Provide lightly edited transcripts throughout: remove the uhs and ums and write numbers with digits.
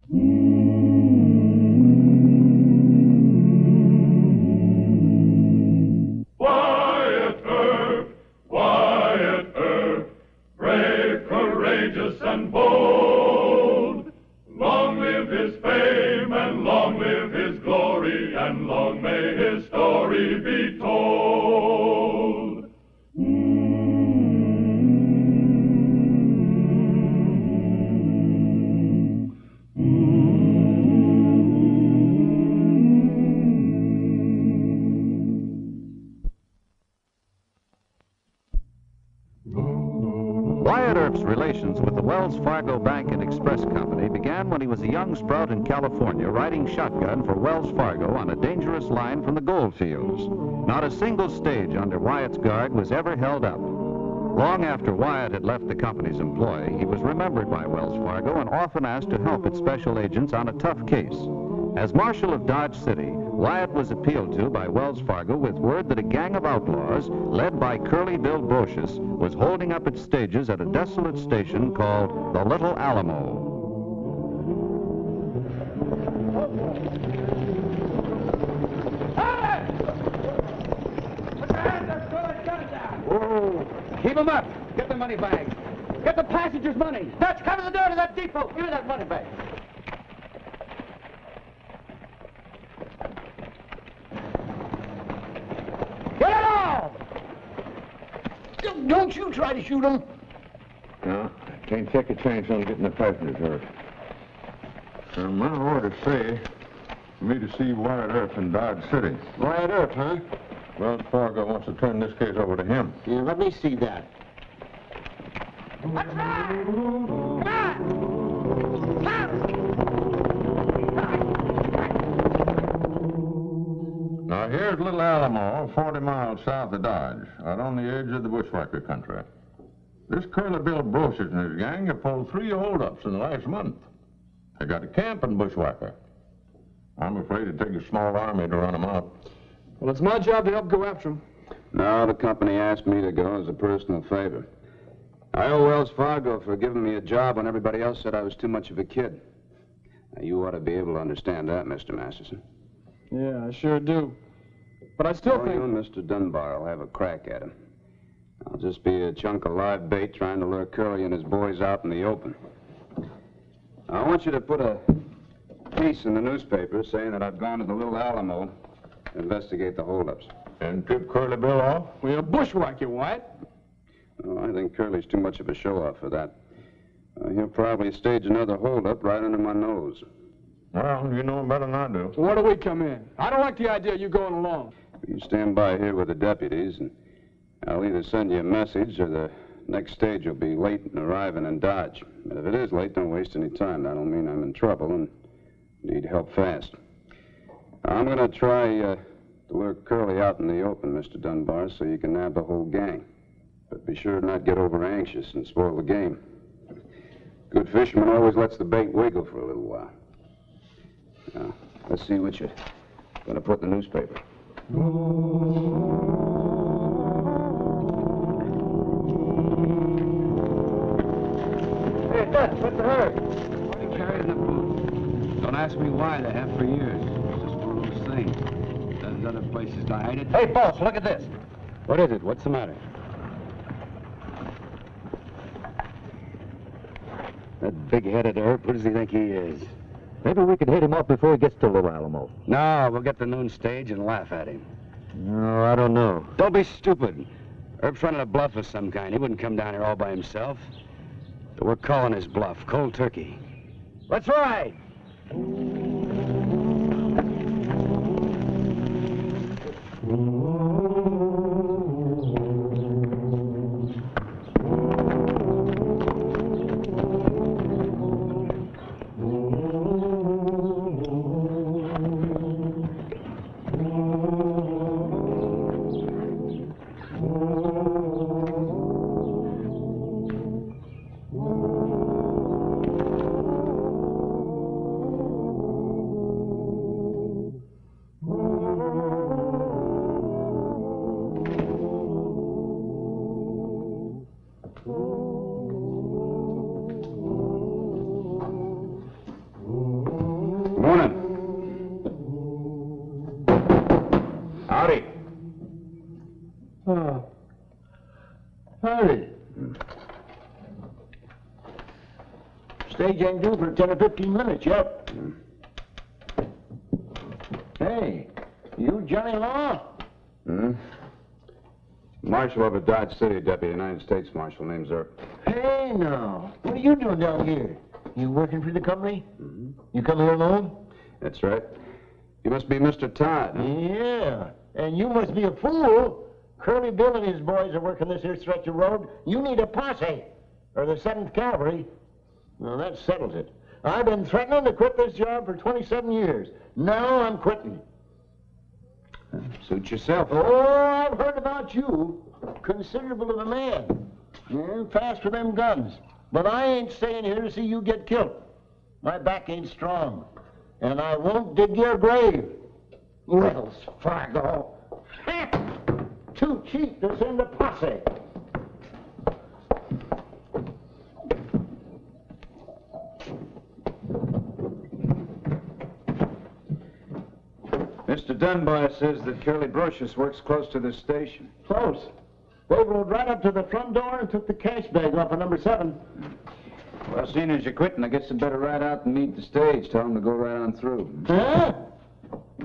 Wyatt Earp, brave, courageous, and bold. Long live his fame, and long live his glory, and long may his story be told. Wyatt Earp's relations with the Wells Fargo Bank and Express Company began when he was a young sprout in California riding shotgun for Wells Fargo on a dangerous line from the gold fields. Not a single stage under Wyatt's guard was ever held up. Long after Wyatt had left the company's employ, he was remembered by Wells Fargo and often asked to help its special agents on a tough case. As Marshal of Dodge City, Wyatt was appealed to by Wells Fargo with word that a gang of outlaws, led by Curly Bill Brocious, was holding up its stages at a desolate station called the Little Alamo. Hey! Put your hands up, throw that gun down! Whoa! Keep them up! Get the money bag! Get the passengers' money! Dutch, cover the door to that depot! Give me that money bag! Get it all! Don't you try to shoot them. No, I can't take a chance on getting the passengers hurt. My orders say for me to see Wyatt Earp in Dodge City. Wyatt Earp, huh? Wells Fargo wants to turn this case over to him. Yeah, let me see that. Let's ride! Come on! Now, here's Little Alamo, 40 miles south of Dodge, out on the edge of the bushwhacker country. This Curly Bill Brocious and his gang have pulled 3 holdups in the last month. They got a camp in bushwhacker. I'm afraid it'd take a small army to run them out. Well, it's my job to help go after them. No, the company asked me to go as a personal favor. I owe Wells Fargo for giving me a job when everybody else said I was too much of a kid. Now, you ought to be able to understand that, Mr. Masterson. Yeah, I sure do. But I still think... You and Mr. Dunbar will have a crack at him. I'll just be a chunk of live bait trying to lure Curly and his boys out in the open. I want you to put a piece in the newspaper saying that I've gone to the Little Alamo to investigate the holdups. And tip Curly Bill off? We'll bushwhack you, Wyatt. Oh, I think Curly's too much of a show-off for that. He'll probably stage another holdup right under my nose. Well, you know better than I do. So where do we come in? I don't like the idea of you going alone. You stand by here with the deputies, and I'll either send you a message or the next stage will be late in arriving in Dodge. But if it is late, don't waste any time. That'll mean I'm in trouble and need help fast. I'm going to try to lure Curly out in the open, Mr. Dunbar, so you can nab the whole gang. But be sure not get over anxious and spoil the game. Good fisherman always lets the bait wiggle for a little while. Now, let's see what you're going to put in the newspaper. Hey, Dutch, what's the hurry? Already carried in the boot. Don't ask me why. They have for years. It's just one of those things. Does other places to hide it? Hey, boss, look at this. What is it? What's the matter? That big-headed Earp, what does he think he is? Maybe we could hit him up before he gets to Little Alamo. No, we'll get the noon stage and laugh at him. No, I don't know. Don't be stupid. Earp's running a bluff of some kind. He wouldn't come down here all by himself. So we're calling his bluff, cold turkey. Let's ride. Howdy. Stage ain't due for 10 or 15 minutes yet. Hey, you Johnny Law? Marshal of a Dodge City, Deputy United States Marshal, name's Earp. Hey, now. What are you doing down here? You working for the company? You come here alone? That's right. You must be Mr. Todd. Huh? Yeah, and you must be a fool. Curly Bill and his boys are working this here stretch of road. You need a posse, or the 7th Cavalry. Well, that settles it. I've been threatening to quit this job for 27 years. Now I'm quitting. Suit yourself. Oh, I've heard about you. Considerable of a man. Yeah, fast with them guns. But I ain't staying here to see you get killed. My back ain't strong. And I won't dig your grave. Wells Fargo. Too cheap to send a posse. Mr. Dunbar says that Curly Brocious works close to this station. Close. They rode right up to the front door and took the cash bag off of number 7. Well, seeing as you're quitting, I guess you better ride out and meet the stage. Tell them to go right on through. Huh?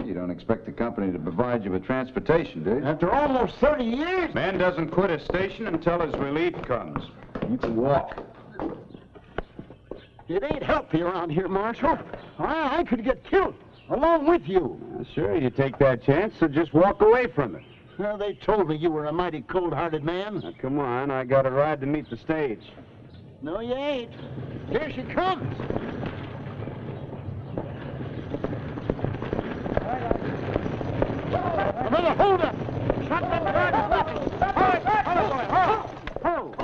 You don't expect the company to provide you with transportation, do you? After almost 30 years? Man doesn't quit a station until his relief comes. You can walk. It ain't healthy around here, Marshal. I could get killed, along with you. Sure, you take that chance, so just walk away from it. Well, they told me you were a mighty cold-hearted man. Now, come on, I got a ride to meet the stage. No, you ain't. Here she comes. Another hold up. Shotgun guard is nothing. All right, hold.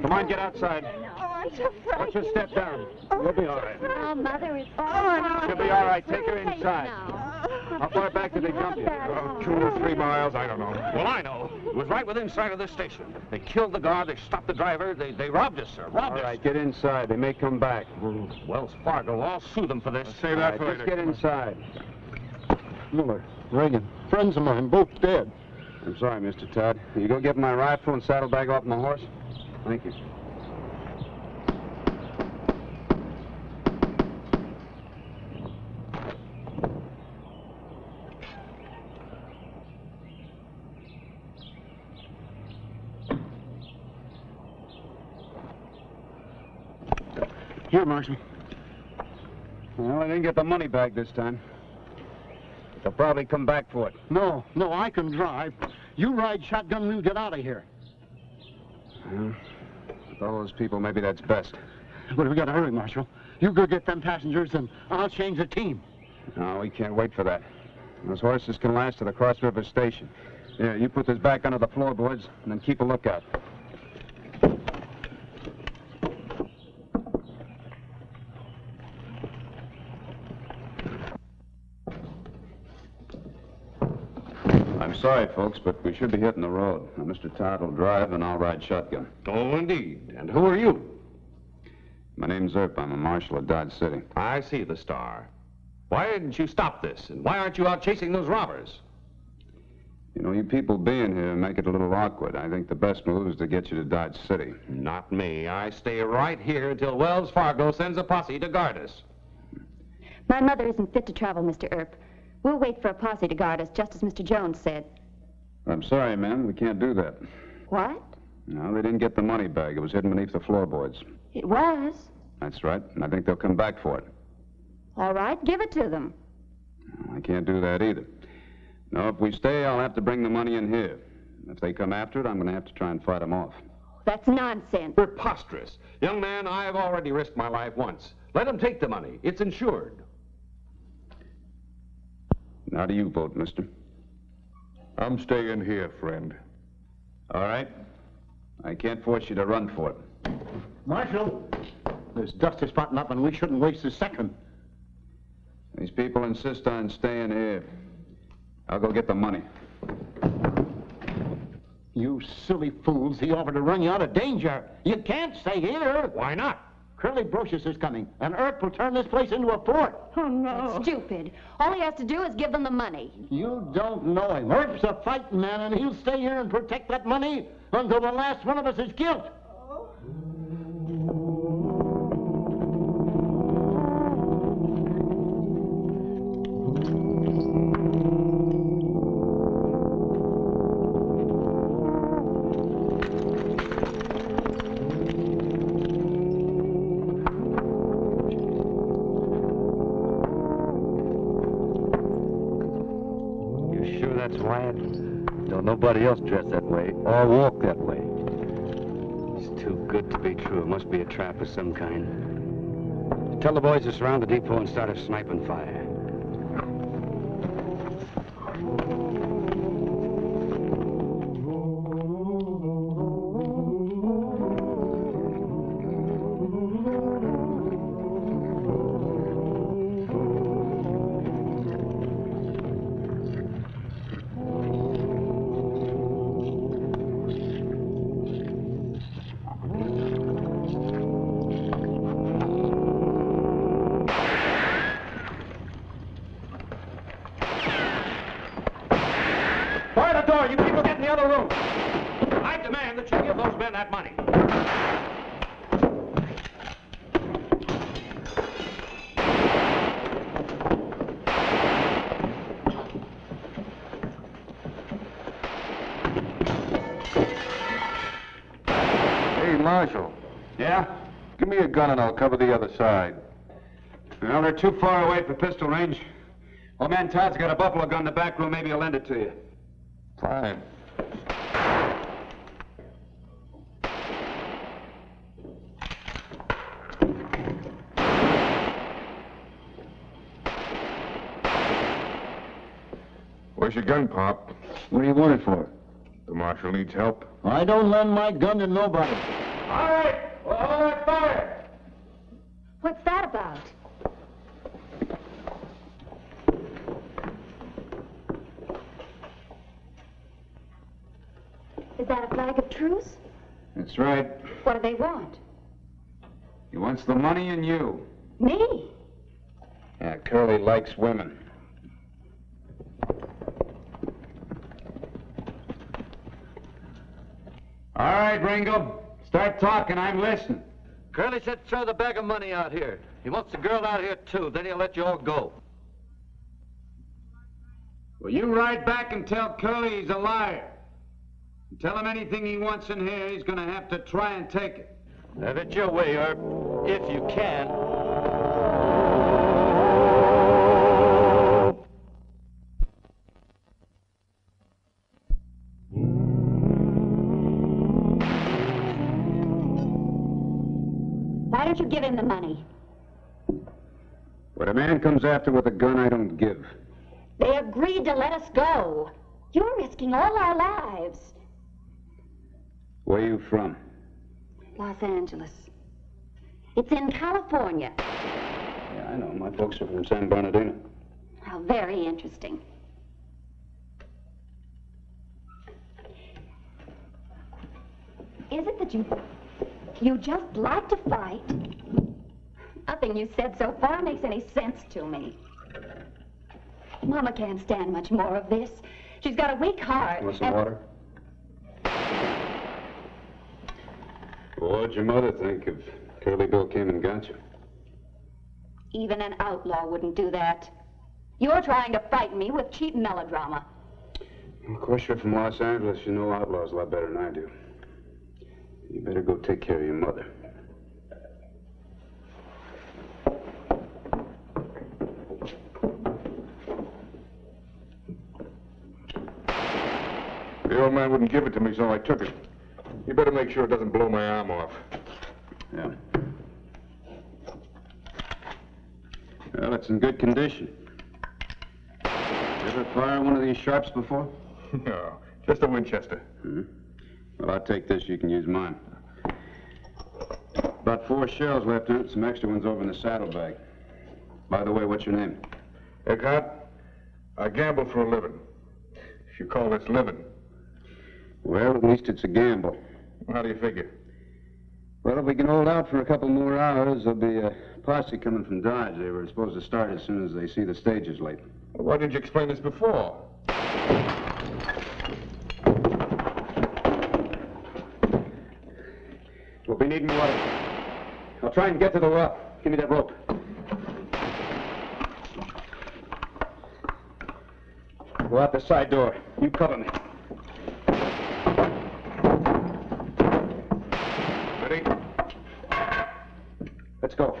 Come on, get outside. Oh, I'm so frightened. Just step down. You'll be all right. Oh, Mother is all She'll be all right. Take her inside. How far back did they jump you? 2 or 3 miles, I don't know. Well, I know. It was right within sight of this station. They killed the guard, they stopped the driver, they robbed us, sir. All right, get inside. They may come back. Wells Fargo, I'll sue them for this. Save that for later. Just get inside. Miller, Reagan, friends of mine, both dead. I'm sorry, Mr. Todd. You go get my rifle and saddlebag off my horse? Thank you. Here, Marshal. Well, I didn't get the money back this time. They'll probably come back for it. No, I can drive. You ride shotgun and we'll get out of here. Well, with all those people, maybe that's best. But we gotta hurry, Marshal. You go get them passengers and I'll change the team. No, we can't wait for that. Those horses can last to the Cross River Station. Yeah, you put this back under the floorboards and then keep a lookout. I'm sorry, folks, but we should be hitting the road. Now, Mr. Todd will drive, and I'll ride shotgun. Oh, indeed. And who are you? My name's Earp. I'm a marshal of Dodge City. I see the star. Why didn't you stop this? And why aren't you out chasing those robbers? You know, you people being here make it a little awkward. I think the best move is to get you to Dodge City. Not me. I stay right here until Wells Fargo sends a posse to guard us. My mother isn't fit to travel, Mr. Earp. We'll wait for a posse to guard us, just as Mr. Jones said. I'm sorry, ma'am. We can't do that. What? No, they didn't get the money back. It was hidden beneath the floorboards. It was. That's right. And I think they'll come back for it. All right, give it to them. I can't do that either. No, if we stay, I'll have to bring the money in here. If they come after it, I'm going to have to try and fight them off. That's nonsense. Preposterous. Young man, I've already risked my life once. Let them take the money. It's insured. How do you vote, mister? I'm staying here, friend. All right. I can't force you to run for it. Marshal, this dust is spotting up and we shouldn't waste a second. These people insist on staying here. I'll go get the money. You silly fools. He offered to run you out of danger. You can't stay here. Why not? Curly Brocious is coming, and Earp will turn this place into a fort. Oh, no. That's stupid. All he has to do is give them the money. You don't know him. Earp's a fighting man, and he'll stay here and protect that money until the last one of us is killed. That's Wyatt. Don't nobody else dress that way or walk that way. It's too good to be true. It must be a trap of some kind. Tell the boys to surround the depot and start a sniping fire. You people get in the other room. I demand that you give those men that money. Hey, Marshal. Yeah? Give me a gun and I'll cover the other side. Well, they're too far away for pistol range. Old man Todd's got a buffalo gun in the back room. Maybe he'll lend it to you. Fine. Where's your gun, Pop? What do you want it for? The Marshal needs help. I don't lend my gun to nobody. All right. Well, hold that fire. What's that about? Is that a flag of truce? That's right. What do they want? He wants the money and you. Me? Yeah, Curly likes women. All right, Ringo. Start talking. I'm listening. Curly said throw the bag of money out here. He wants the girl out here, too. Then he'll let you all go. Well, you ride back and tell Curly he's a liar. And tell him anything he wants in here, he's going to have to try and take it. Have it your way, Earp, if you can. Why don't you give him the money? What a man comes after with a gun, I don't give. They agreed to let us go. You're risking all our lives. Where are you from? Los Angeles. It's in California. Yeah, I know. My folks are from San Bernardino. How very interesting. Is it that you just like to fight? Nothing you said so far makes any sense to me. Mama can't stand much more of this. She's got a weak heart. Want some water? Well, what'd your mother think if Curly Bill came and got you? Even an outlaw wouldn't do that. You're trying to fight me with cheap melodrama. Of course, you're from Los Angeles. You know outlaws a lot better than I do. You better go take care of your mother. The old man wouldn't give it to me, so I took it. You better make sure it doesn't blow my arm off. Yeah. Well, it's in good condition. You ever fire one of these sharps before? No, just a Winchester. Mm-hmm. Well, I'll take this. You can use mine. About 4 shells left in it. Some extra ones over in the saddlebag. By the way, what's your name? Eckhart, I gamble for a living. If you call this living. Well, at least it's a gamble. How do you figure? Well, if we can hold out for a couple more hours, there'll be a posse coming from Dodge. They were supposed to start as soon as they see the stages late. Well, why didn't you explain this before? We'll be needing water. I'll try and get to the well. Give me that rope. Go out the side door. You cover me. Ready? Let's go.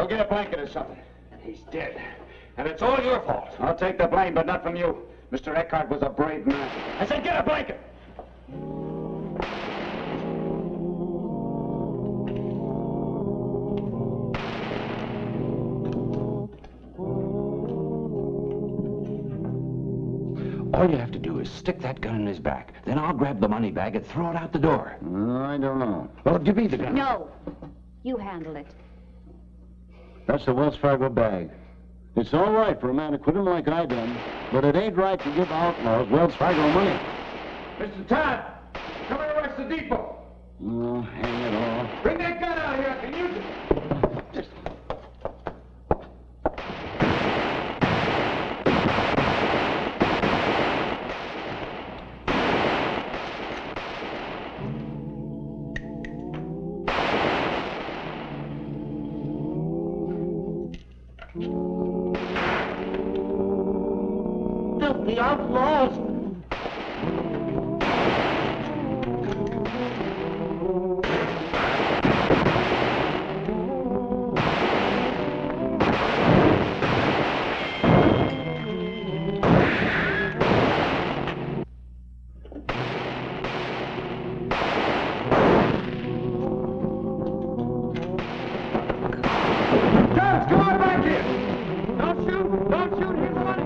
Get a blanket or something. He's dead. And it's all your fault. I'll take the blame, but not from you. Mr. Eckhart was a brave man. I said get a blanket! All you have to do is stick that gun in his back. Then I'll grab the money bag and throw it out the door. I don't know. Well, give me the gun. No. You handle it. That's the Wells Fargo bag. It's all right for a man to quit him like I done, but it ain't right to give outlaws Wells Fargo money. Mr. Todd, come and arrest the depot. Oh, hang it all. Bring that gun out here. I can use it. Just... The outlaws! Judge, come on back here! Don't shoot! Don't shoot! Here's the money!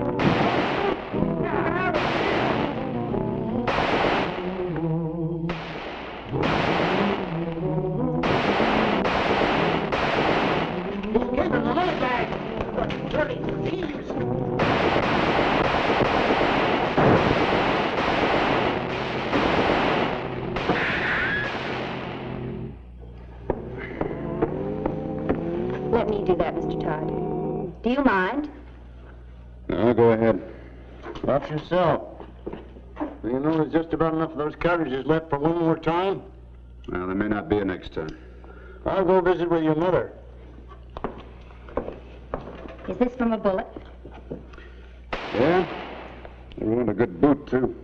Let me do that, Mr. Todd. Do you mind? No, go ahead. Watch yourself. You know there's just about enough of those cartridges left for one more time? Well, there may not be a next time. I'll go visit with your mother. Is this from a bullet? Yeah? They ruined a good boot, too.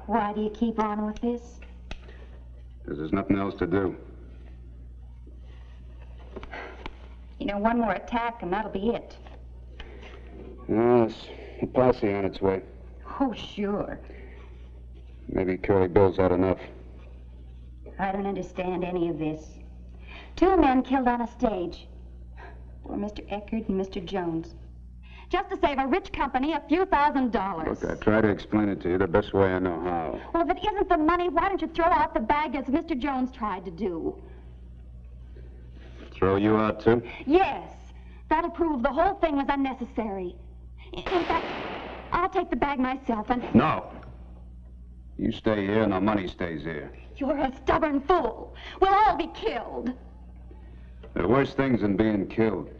Why do you keep on with this? Because there's nothing else to do. You know, one more attack and that'll be it. Yes, a posse on its way. Oh, sure. Maybe Curly Bill's had enough. I don't understand any of this. 2 men killed on a stage. Poor Mr. Eckert and Mr. Jones. Just to save a rich company a few $1,000s. Look, I try to explain it to you the best way I know how. Well, if it isn't the money, why don't you throw out the bag as Mr. Jones tried to do? Throw you out, too? Yes. That'll prove the whole thing was unnecessary. In fact, I'll take the bag myself and... No. You stay here and the money stays here. You're a stubborn fool. We'll all be killed. There are worse things than being killed.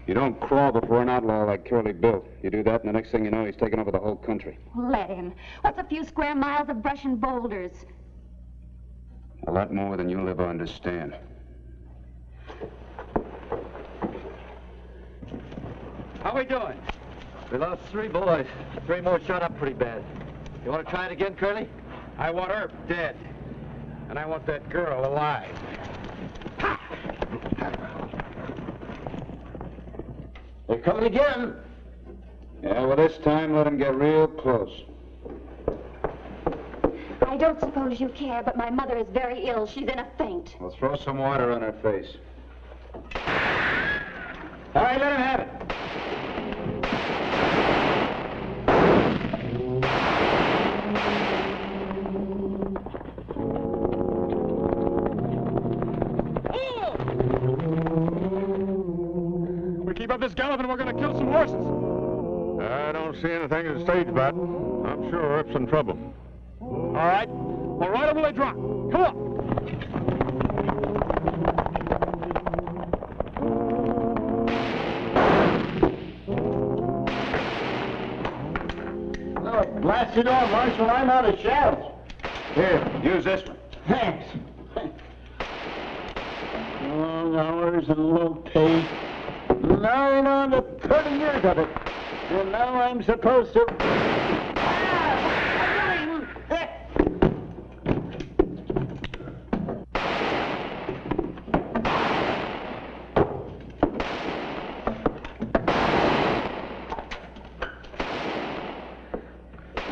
You don't crawl before an outlaw like Curly Bill. You do that, and the next thing you know, he's taken over the whole country. Let him. What's a few square miles of brush and boulders? A lot more than you'll ever understand. How we doing? We lost 3 boys. 3 more shot up pretty bad. You want to try it again, Curly? I want Earp dead. And I want that girl alive. They're coming again. Yeah, well, this time let him get real close. I don't suppose you care, but my mother is very ill. She's in a faint. Well, throw some water on her face. All right, let her have it. We keep up this gallop and we're going to kill some horses. I don't see anything to stage about. I'm sure Earp's in trouble. All right. Well, right over they drop. Come on. Oh, blast it all, Marshal. I'm out of shells. Here, use this one. Thanks. Long hours and low pay. 9 on to 30 years of it. And now I'm supposed to...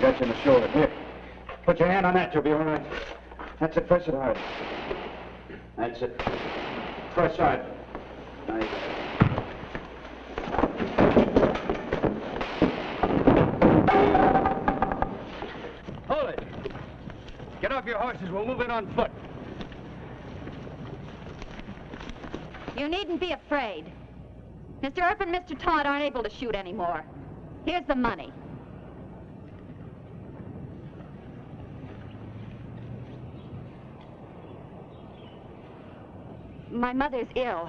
Got you in the shoulder. Here. Put your hand on that. You'll be all right. That's it. Press it hard. That's it. Press hard. Now you got it. Hold it. Get off your horses. We'll move in on foot. You needn't be afraid. Mr. Earp and Mr. Todd aren't able to shoot anymore. Here's the money. My mother's ill.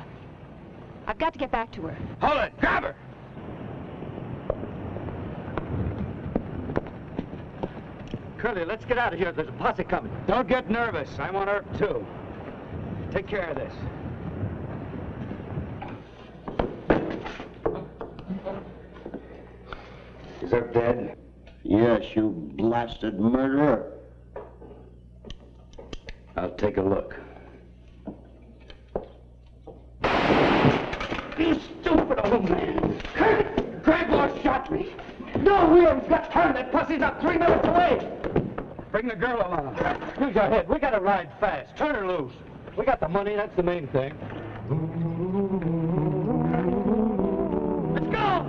I've got to get back to her. Hold it. Grab her. Curly, let's get out of here. There's a posse coming. Don't get nervous. I want Earp, too. Take care of this. Is Earp dead? Yes, you blasted murderer. I'll take a look. You stupid old man! Draglaw shot me! No wheels got turned! That pussy's up 3 minutes away! Bring the girl along. Use your head. We gotta ride fast. Turn her loose. We got the money. That's the main thing. Let's go!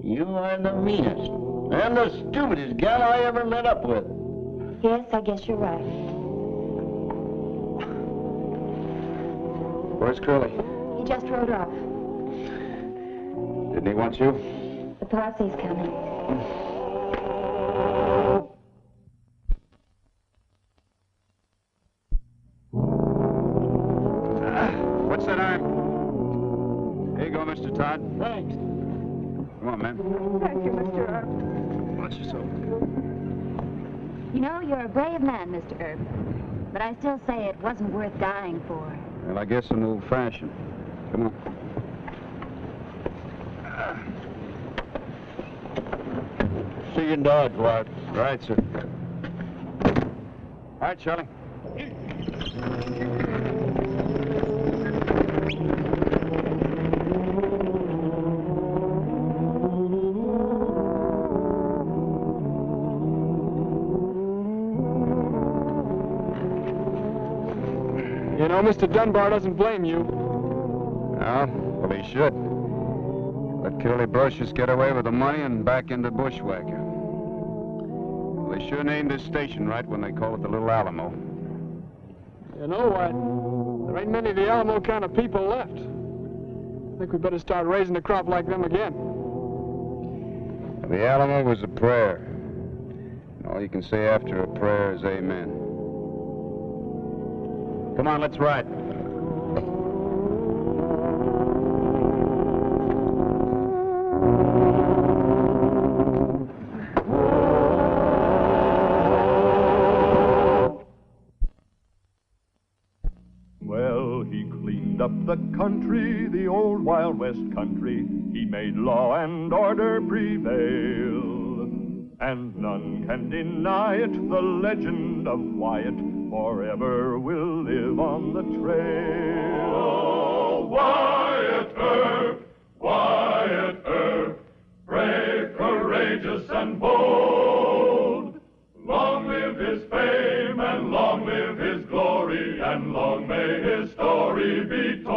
You are the meanest and the stupidest gal I ever met up with. Yes, I guess you're right. Where's Curly? He just rode off. Didn't he want you? The posse's coming. What's that arm? Here you go, Mr. Todd. Thanks. Come on, man. Thank you, Mr. Earp. Watch yourself. You know, you're a brave man, Mr. Earp. But I still say it wasn't worth dying for. Well, I guess I'm old-fashioned. Come on. See you in Dodge, Wyatt. Right, sir. All right, Charlie. You know, Mr. Dunbar doesn't blame you. No? Well, he should. Let Curly Brocious get away with the money and back into bushwhacker. Well, they sure named this station right when they call it the Little Alamo. You know what? There ain't many of the Alamo kind of people left. I think we better start raising a crop like them again. The Alamo was a prayer. And all you can say after a prayer is amen. Come on, let's ride. Well, he cleaned up the country, the old Wild West country. He made law and order prevail. and none can deny it. The legend of Wyatt forever will live on the trail. Oh, Wyatt Earp, Wyatt Earp, brave, courageous, and bold. Long live his fame, and long live his glory, and long may his story be told.